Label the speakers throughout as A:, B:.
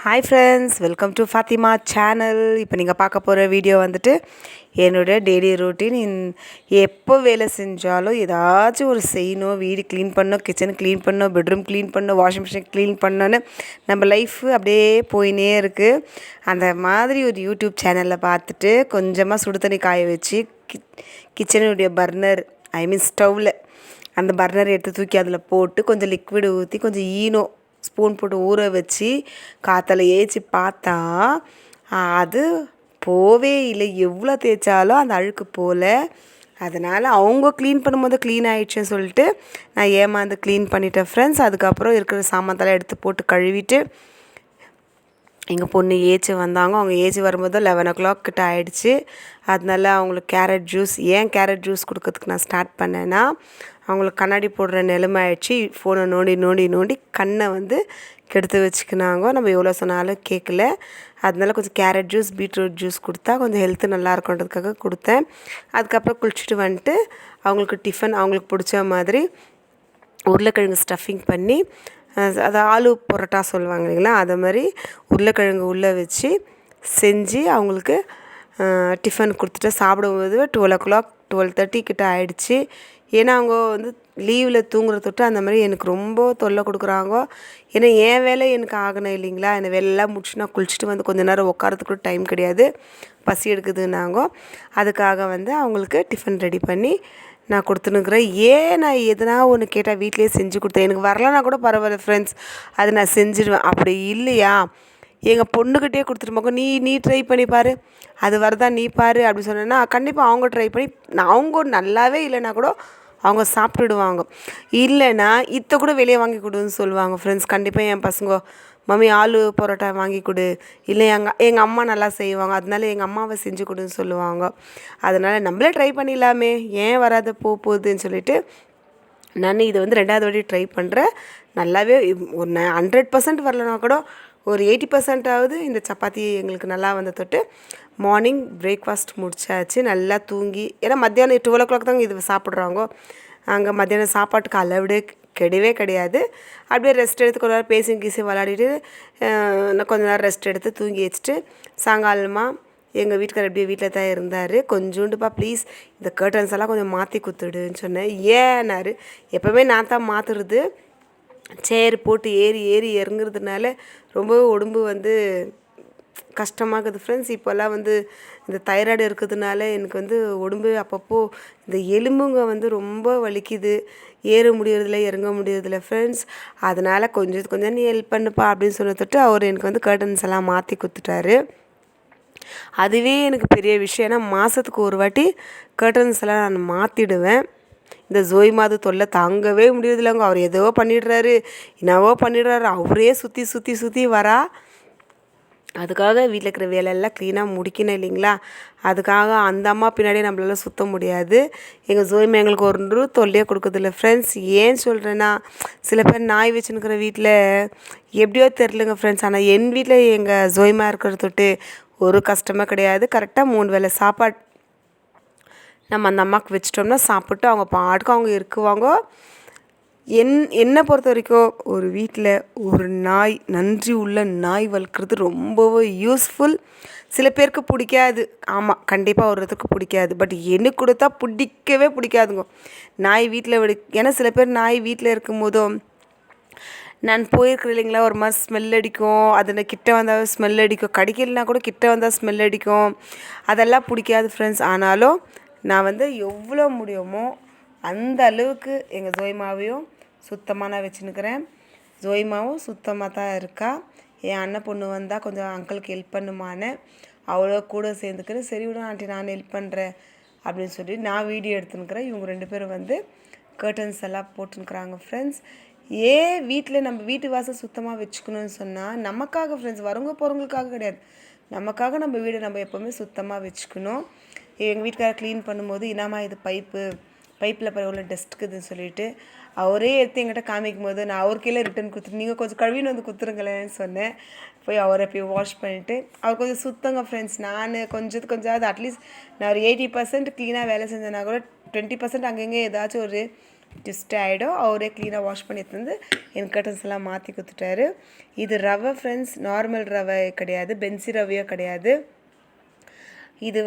A: Hi friends, welcome to Fathima channel. இப்போ நீங்கள் பார்க்க போகிற வீடியோ வந்துட்டு என்னோடய டெய்லி ரொட்டீன். எப்போ வேலை செஞ்சாலும் ஏதாச்சும் ஒரு செய்யணும். வீடு க்ளீன் பண்ணணும், கிச்சன் க்ளீன் பண்ணணும், பெட்ரூம் க்ளீன் பண்ணணும், வாஷிங் மிஷின் க்ளீன் பண்ணணுன்னு நம்ம லைஃபு அப்படியே போயினே இருக்குது. அந்த மாதிரி ஒரு யூடியூப் சேனலில் பார்த்துட்டு கொஞ்சமாக சுடு தண்ணி காய வச்சு கிச்சனுடைய பர்னர் ஸ்டவ்வில் அந்த பர்னர் எடுத்து தூக்கி அதில் போட்டு கொஞ்சம் லிக்விட் ஊற்றி கொஞ்சம் ஈனோ ஸ்பூன் போட்டு ஊற வச்சு காற்றுல ஏச்சி பார்த்தா அது போவே இல்லை. எவ்வளோ தேய்ச்சாலும் அந்த அழுக்கு போகல. அதனால் அவங்க க்ளீன் பண்ணும்போது க்ளீன் ஆகிடுச்சுன்னு சொல்லிட்டு நான் ஏமாந்து க்ளீன் பண்ணிட்டேன் ஃப்ரெண்ட்ஸ். அதுக்கப்புறம் இருக்கிற சாமான்தெல்லாம் எடுத்து போட்டு கழுவிட்டு எங்கள் பொண்ணு ஏச்சி வந்தாங்க. அவங்க ஏச்சி வரும்போது 11 o'clock கிட்ட ஆகிடுச்சு. அதனால அவங்களுக்கு கேரட் ஜூஸ் கொடுக்கறதுக்கு நான் ஸ்டார்ட் பண்ணேன்னா அவங்களுக்கு கண்ணாடி போடுற நிலைமை ஆகிடுச்சு. ஃபோனை நோண்டி நோண்டி நோண்டி கண்ணை கெடுத்து வச்சுக்கினாங்க. நம்ம எவ்வளோ சொன்னாலும் கேட்கல. அதனால கொஞ்சம் கேரட் ஜூஸ், பீட்ரூட் ஜூஸ் கொடுத்தா கொஞ்சம் ஹெல்த்து நல்லா இருக்குன்றதுக்காக கொடுத்தேன். அதுக்கப்புறம் குளிச்சுட்டு வந்துட்டு அவங்களுக்கு டிஃபன் அவங்களுக்கு பிடிச்ச மாதிரி உருளைக்கிழங்கு ஸ்டஃபிங் பண்ணி, அது ஆலு பரோட்டா சொல்லுவாங்க இல்லைங்களா, அதை மாதிரி உருளைக்கிழங்கு உள்ளே வச்சு செஞ்சு அவங்களுக்கு டிஃபன் கொடுத்துட்டு சாப்பிடும்போது 12 o'clock 12:30 கிட்ட ஆகிடுச்சு. ஏன்னா அவங்க லீவில் தூங்குற தொட்டு அந்த மாதிரி எனக்கு ரொம்ப தொல்லை கொடுக்குறாங்க. ஏன்னா என் வேலை எனக்கு ஆகணும் இல்லைங்களா. என்னை வேலையெல்லாம் முடிச்சு நான் குளிச்சுட்டு கொஞ்சம் நேரம் உட்காரத்துக்கு டைம் கிடையாது, பசி எடுக்குதுன்னாங்க. அதுக்காக அவங்களுக்கு டிஃபன் ரெடி பண்ணி நான் கொடுத்துனுக்குறேன். நான் எதனா ஒன்று கேட்டால் வீட்டிலே செஞ்சு கொடுத்தேன். எனக்கு வரலன்னா கூட பரவாயில்ல ஃப்ரெண்ட்ஸ், அது நான் செஞ்சுடுவேன். அப்படி இல்லையா எங்கள் பொண்ணுக்கிட்டே கொடுத்துட்டு நீ ட்ரை பண்ணி பாரு, அது வரதான் நீ பாரு அப்படி சொன்னேன்னா கண்டிப்பாக அவங்க ட்ரை பண்ணி அவங்க நல்லாவே இல்லைன்னா கூட அவங்க சாப்பிட்டுடுவாங்க. இல்லைன்னா இத்தை கூட வெளியே வாங்கி கொடுன்னு சொல்லுவாங்க ஃப்ரெண்ட்ஸ். கண்டிப்பாக என் பசங்க மம்மி ஆலு பரோட்டா வாங்கி கொடு, இல்லை எங்கள் அம்மா நல்லா செய்வாங்க அதனால எங்கள் அம்மாவை செஞ்சு கொடுன்னு சொல்லுவாங்க. அதனால் நம்மளே ட்ரை பண்ணிடலாமே, ஏன் வராத போகுதுன்னு சொல்லிட்டு நான் இதை 2வது வாட்டி ட்ரை பண்ணுறேன். நல்லாவே ஒரு 100% வரலனா கூட ஒரு 80%ஆவது இந்த சப்பாத்தி எங்களுக்கு நல்லா தொட்டு மார்னிங் பிரேக்ஃபாஸ்ட் முடிச்சாச்சு. நல்லா தூங்கி, ஏன்னா மத்தியானம் 12 o'clock தாங்க இது சாப்பிட்றாங்க. அங்கே மத்தியானம் சாப்பாட்டுக்கு அளவுடே கிடையாது. அப்படியே ரெஸ்ட் எடுத்து கொஞ்ச நேரம் பேசி விளையாடிட்டு நான் கொஞ்ச நேரம் ரெஸ்ட் எடுத்து தூங்கி வச்சுட்டு சாயங்காலமாக எங்கள் வீட்டுக்காரர் அப்படியே வீட்டில் தான் இருந்தார். கொஞ்சோண்டுப்பா ப்ளீஸ் இந்த கர்டன்ஸ் எல்லாம் கொஞ்சம் மாற்றி கொடுத்துடுன்னு சொன்னேன். ஏன்னாரு, எப்போவுமே நான் தான் மாற்றுறது. சேர் போட்டு ஏறி இறங்குறதுனால ரொம்பவே உடம்பு கஷ்டமாகுது ஃப்ரெண்ட்ஸ். இப்போல்லாம் இந்த தைராய்டு இருக்கிறதுனால எனக்கு உடம்பு அப்பப்போ இந்த எலும்புங்க ரொம்ப வலிக்குது. ஏற முடியறதில்ல, இறங்க முடியறதில்ல ஃப்ரெண்ட்ஸ். அதனால் கொஞ்சம் நீ ஹெல்ப் பண்ணுப்பா அப்படின்னு சொன்னதுட்டு அவர் எனக்கு கர்டன்ஸ் எல்லாம் மாற்றி கொடுத்துட்டாரு. அதுவே எனக்கு பெரிய விஷயம். ஏன்னா மாதத்துக்கு ஒரு வாட்டி கர்டன்ஸ் எல்லாம் நான் மாற்றிடுவேன். இந்த ஜோய்மாது தொல்லை தாங்கவே முடியறதில்லைங்க. அவர் என்னவோ பண்ணிடுறாரு. அவரே சுற்றி வரா. அதுக்காக வீட்டில் இருக்கிற வேலையெல்லாம் க்ளீனாக முடிக்கணும் இல்லைங்களா. அதுக்காக அந்த அம்மா பின்னாடியே நம்மளால சுற்ற முடியாது. எங்கள் ஜோய்மா எங்களுக்கு ஒரு தொல்லையே கொடுக்குறதில்ல ஃப்ரெண்ட்ஸ். ஏன் சொல்கிறேன்னா, சில பேர் நாய் வச்சுன்னுக்கிற வீட்டில் எப்படியோ தெரிலங்க ஃப்ரெண்ட்ஸ். ஆனால் என் வீட்டில் எங்கள் ஜோய்மா இருக்கிற தொட்டு ஒரு கஷ்டமே கிடையாது. கரெக்டாக 3 வேளை சாப்பாடு நம்ம அந்த அம்மாவுக்கு வச்சிட்டோம்னா சாப்பிட்டு அவங்க பாட்டுக்கு அவங்க இருக்குவாங்க. என்னை பொறுத்த வரைக்கும் ஒரு வீட்டில் ஒரு நன்றி உள்ள நாய் வளர்க்குறது ரொம்பவே யூஸ்ஃபுல். சில பேருக்கு பிடிக்காது, ஆமாம் கண்டிப்பாக ஒருத்தருக்கு பிடிக்காது. பட் எனக்கு கொடுத்தா பிடிக்கவே பிடிக்காதுங்க நாய் வீட்டில் ஏன்னா சில பேர் நாய் வீட்டில் இருக்கும் போதும் நான் போயிருக்கிறேன் இல்லைங்களா, ஒரு மாதிரி ஸ்மெல் அடிக்கும். அதில் கிட்ட வந்தால் ஸ்மெல் அடிக்கும், கடிக்கலைன்னா கூட கிட்ட வந்தால் ஸ்மெல் அடிக்கும். அதெல்லாம் பிடிக்காது ஃப்ரெண்ட்ஸ். ஆனாலும் நான் எவ்வளோ முடியுமோ அந்த அளவுக்கு எங்கள் ஜோய்மாவையும் சுத்தமாக நான் வச்சுன்னுக்கிறேன். ஜோய்மாவும் சுத்தமாக தான் இருக்கா. என் அண்ணன் பொண்ணு வந்தால் கொஞ்சம் அங்கிளுக்கு ஹெல்ப் பண்ணுமான்னு அவ்வளோ கூட சேர்ந்துக்கிறேன். சரி விட ஆண்டி நான் ஹெல்ப் பண்ணுறேன் அப்படின்னு சொல்லி நான் வீடியோ எடுத்துன்னுக்கிறேன். இவங்க 2 பேரும் கர்டன்ஸ் எல்லாம் போட்டுன்னுக்குறாங்க ஃப்ரெண்ட்ஸ். வீட்டில் நம்ம வீட்டு வாசல் சுத்தமாக வச்சுக்கணும்னு சொன்னால் நமக்காக ஃப்ரெண்ட்ஸ், வரவங்க போகிறவங்களுக்காக கிடையாது, நமக்காக நம்ம வீடை நம்ம எப்போவுமே சுத்தமாக வச்சுக்கணும். எங்கள் வீட்டுக்காரர் க்ளீன் பண்ணும்போது இனாமா இது பைப்பில் எவ்வளோ டஸ்ட் இருக்குதுன்னு சொல்லிட்டு அவரே எடுத்து எங்கிட்ட காமிக்கும் போது நான் அவர் கீழே ரிட்டன் கொடுத்துட்டு நீங்கள் கொஞ்சம் கழுவின்னு கொடுத்துருங்களேன்னு சொன்னேன். போய் அவரை போய் வாஷ் பண்ணிவிட்டு அவர் கொஞ்சம் சுத்தங்க ஃப்ரெண்ட்ஸ். நான் கொஞ்சம் அட்லீஸ்ட் நான் ஒரு 80% க்ளீனாக வேலை செஞ்சேன்னா கூட 20% அங்கங்கே ஏதாச்சும் ஒரு ஜஸ்ட் ஆகிடும். அவரே க்ளீனாக வாஷ் பண்ணி எடுத்து என் கர்டன்ஸ் எல்லாம் மாற்றி கொடுத்துட்டாரு. இது ரவை ஃப்ரெண்ட்ஸ், நார்மல் ரவை கிடையாது, பென்சி ரவையோ கிடையாது. இது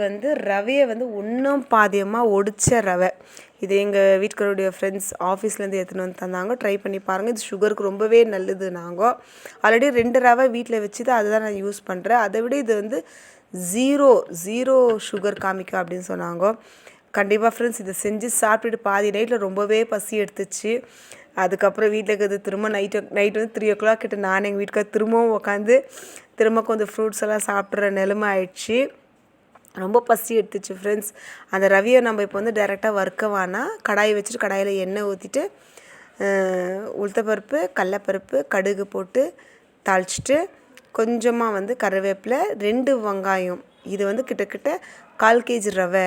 A: ரவையை ஒன்றும் பாதியமாக ஒடிச்ச ரவை. இது எங்கள் வீட்டுக்காரோடைய ஃப்ரெண்ட்ஸ் ஆஃபீஸ்லேருந்து எடுத்துன்னு வந்து தந்தாங்க. ட்ரை பண்ணி பாருங்கள். இது சுகருக்கு ரொம்பவே நல்லது. நாங்கள் ஆல்ரெடி 2 ரவை வீட்டில் வச்சுது, அதுதான் நான் யூஸ் பண்ணுறேன். அதை விட இது ஜீரோ சுகர் காமிக்கும் அப்படின்னு சொன்னாங்க. கண்டிப்பாக ஃப்ரெண்ட்ஸ் இதை செஞ்சு சாப்பிட்டுட்டு பாதி நைட்டில் ரொம்பவே பசி எடுத்துச்சு. அதுக்கப்புறம் வீட்டில் இருக்கிறது திரும்ப நைட்டு 3 o'clock கிட்ட நான் எங்கள் வீட்டுக்கார திரும்பவும் உட்காந்து கொஞ்சம் ஃப்ரூட்ஸ் எல்லாம் சாப்பிட்ற நிலைமை ஆயிடுச்சு. ரொம்ப பசி எடுத்துச்சு ஃப்ரெண்ட்ஸ். அந்த ரவியை நம்ம இப்போ டைரெக்டாக வறுக்க வேணாம். கடாயை வச்சுட்டு கடாயில் எண்ணெய் ஊற்றிட்டு உளுத்தப்பருப்பு, கடலப்பருப்பு, கடுகு போட்டு தாளிச்சிட்டு கொஞ்சமாக கருவேப்பிலை, 2 வெங்காயம். இது கிட்டத்தட்ட 1/4 kg ரவை.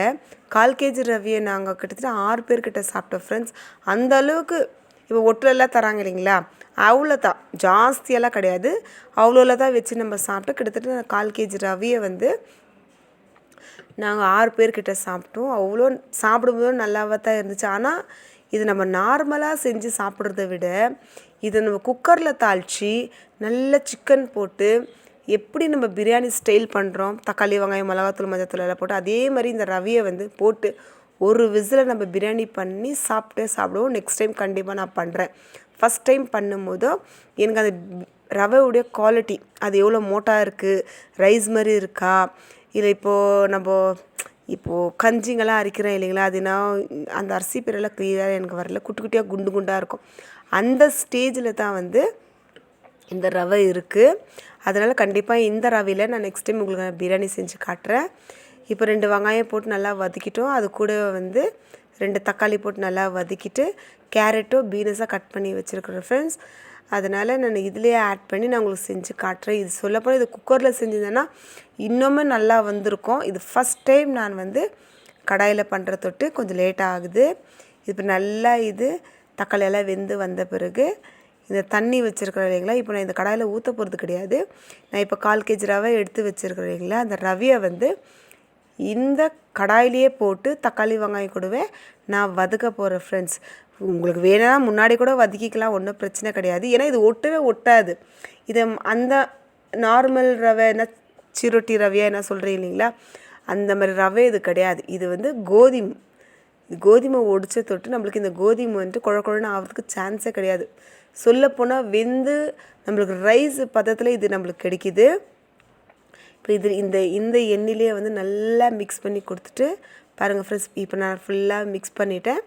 A: 1/4 kg ரவையை நாங்கள் கிட்டத்தட்ட 6 பேர்கிட்ட சாப்பிட்டோம் ஃப்ரெண்ட்ஸ். அந்த அளவுக்கு இப்போ ஒட்டுலெல்லாம் தராங்க இல்லைங்களா, அவ்வளோதான், ஜாஸ்தியெல்லாம் கிடையாது. அவ்வளோல தான் வச்சு நம்ம சாப்பிட்டோம். கிட்டத்தட்ட 1/4 kg ரவையை நாங்கள் 6 பேர்கிட்ட சாப்பிட்டோம். அவ்வளோ சாப்பிடும்போது நல்லாவே தான் இருந்துச்சு. ஆனால் இது நம்ம நார்மலாக செஞ்சு சாப்பிட்றத விட இது நம்ம குக்கரில் தாளித்து நல்ல சிக்கன் போட்டு எப்படி நம்ம பிரியாணி ஸ்டைல் பண்ணுறோம், தக்காளி, வெங்காயம், மிளகாத்தூள், மஞ்சத்தூள் எல்லாம் போட்டு அதே மாதிரி இந்த ரவையை போட்டு ஒரு விசில் நம்ம பிரியாணி பண்ணி சாப்பிடுவோம். நெக்ஸ்ட் டைம் கண்டிப்பாக நான் பண்ணுறேன். ஃபஸ்ட் டைம் பண்ணும்போது எனக்கு அந்த ரவையுடைய குவாலிட்டி, அது எவ்வளோ மோட்டாக இருக்குது, ரைஸ் மாதிரி இருக்கா, இல்லை இப்போது கஞ்சிங்கெல்லாம் அரைக்கிறேன் இல்லைங்களா, அது நான் அந்த அரிசி பேரெல்லாம் க்ளியராக எனக்கு வரல, குட்டி குட்டியாக குண்டு குண்டாக இருக்கும். அந்த ஸ்டேஜில் தான் இந்த ரவை இருக்குது. அதனால் கண்டிப்பாக இந்த ரவையில் நான் நெக்ஸ்ட் டைம் உங்களுக்கு நான் பிரியாணி செஞ்சு காட்டுறேன். இப்போ 2 வெங்காயம் போட்டு நல்லா வதக்கிட்டோம். அது கூட 2 தக்காளி போட்டு நல்லா வதக்கிட்டு கேரட்டோ பீன்ஸாக கட் பண்ணி வச்சுருக்கிறேன் ஃப்ரெண்ட்ஸ். அதனால் நான் இதிலேயே ஆட் பண்ணி நான் உங்களுக்கு செஞ்சு காட்டுறேன். இது சொல்லப்போனால் இது குக்கரில் செஞ்சிருந்தேன்னா இன்னுமே நல்லா வந்திருக்கும். இது ஃபஸ்ட் டைம் நான் கடாயில் பண்ணுற தொட்டு கொஞ்சம் லேட்டாக ஆகுது. இப்போ நல்லா தக்காளியெல்லாம் வெந்து வந்த பிறகு இந்த தண்ணி வச்சுருக்கிறேன் இல்லைங்களா, இப்போ நான் இந்த கடாயில் ஊற்ற போகிறது கிடையாது. நான் இப்போ 1/4 kg ரவை எடுத்து வச்சுருக்கிறேன் இல்லைங்களா, அந்த ரவையை இந்த கடாயிலேயே போட்டு தக்காளி, வெங்காயம் கூடவே நான் வதக்க போகிறேன் ஃப்ரெண்ட்ஸ். உங்களுக்கு வேணும்னா முன்னாடி கூட வதக்கிக்கலாம், ஒன்றும் பிரச்சனை கிடையாது. ஏன்னா இது ஒட்டவே ஒட்டாது. இதை அந்த நார்மல் ரவை என்ன சிரோட்டி ரவையாக என்ன சொல்கிறேன் இல்லைங்களா, அந்த மாதிரி ரவை இது கிடையாது. இது கோதுமை ஒடிச்ச தொட்டு நம்மளுக்கு இந்த கோதுமை குழன்னு ஆகிறதுக்கு சான்ஸே கிடையாது. சொல்லப்போனால் வெந்து நம்மளுக்கு ரைஸ் பதத்தில் இது நம்மளுக்கு கிடைக்கிது. இப்போ இந்த எண்ணெயிலே நல்லா மிக்ஸ் பண்ணி கொடுத்துட்டு பாருங்கள் ஃப்ரெண்ட்ஸ். இப்போ நான் ஃபுல்லாக மிக்ஸ் பண்ணிட்டேன்.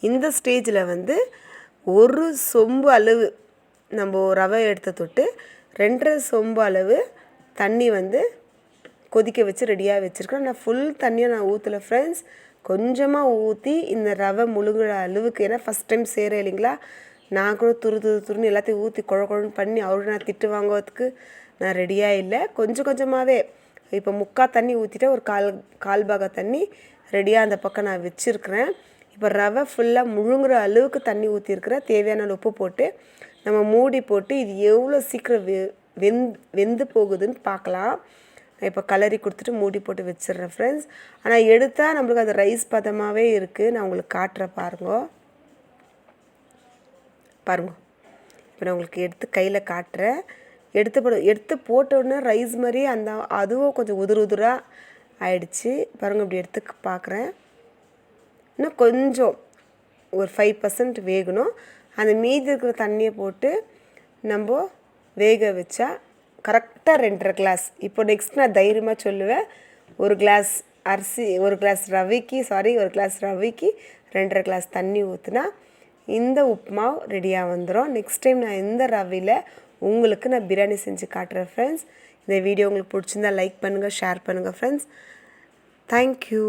A: இந்த ஸ்டேஜில் 1 சொம்பு அளவு நம்ம ரவை எடுத்த தொட்டு 2.5 சொம்பு அளவு தண்ணி கொதிக்க வச்சு ரெடியாக வச்சுருக்கேன். நான் ஃபுல் தண்ணியை நான் ஊற்றலை ஃப்ரெண்ட்ஸ், கொஞ்சமாக ஊற்றி இந்த ரவை முழுகிற அளவுக்கு. ஏன்னா ஃபஸ்ட் டைம் செய்கிறேன் இல்லைங்களா, நான் கூட துருன்னு எல்லாத்தையும் ஊற்றி குழன்னு பண்ணி அவரு நான் திட்டு வாங்குவதுக்கு நான் ரெடியாக இல்லை. கொஞ்சமாகவே இப்போ 3/4 தண்ணி ஊற்றிட்டு ஒரு கால் பாகம் தண்ணி ரெடியாக அந்த பக்கம் நான் வச்சுருக்கிறேன். இப்போ ரவை ஃபுல்லாக முழுங்குற அளவுக்கு தண்ணி ஊற்றிருக்கிறேன். தேவையான உப்பு போட்டு நம்ம மூடி போட்டு இது எவ்வளோ சீக்கிரம் வெந்து போகுதுன்னு பார்க்கலாம். இப்போ கலரி கொடுத்துட்டு மூடி போட்டு வச்சிடுறேன் ஃப்ரெண்ட்ஸ். ஆனால் எடுத்தால் நம்மளுக்கு அது ரைஸ் பதமாகவே இருக்குது. நான் உங்களுக்கு காட்டுறேன் பாருங்க. இப்போ நான் உங்களுக்கு எடுத்து கையில் காட்டுறேன். எடுத்து போட்டோடனே ரைஸ் மாதிரி அதுவும் கொஞ்சம் உதிராக ஆயிடுச்சு பாருங்கள். இப்படி எடுத்து பார்க்குறேன். இன்னும் கொஞ்சம் ஒரு 5% வேகணும். அந்த மீதி இருக்கிற தண்ணியை போட்டு நம்ம வேக வச்சா கரெக்டாக 2.5 கிளாஸ். இப்போ நெக்ஸ்ட் நான் தைரியமாக சொல்லுவேன், ஒரு கிளாஸ் ரவைக்கு 2.5 கிளாஸ் தண்ணி ஊற்றுனா இந்த உப்புமாவு ரெடியாக வந்துடும். நெக்ஸ்ட் டைம் நான் இந்த ரவையில் உங்களுக்கு நான் பிரியாணி செஞ்சு காட்டுறேன் ஃப்ரெண்ட்ஸ். இந்த வீடியோ உங்களுக்கு பிடிச்சிருந்தா லைக் பண்ணுங்கள், ஷேர் பண்ணுங்கள் ஃப்ரெண்ட்ஸ். தேங்க்யூ.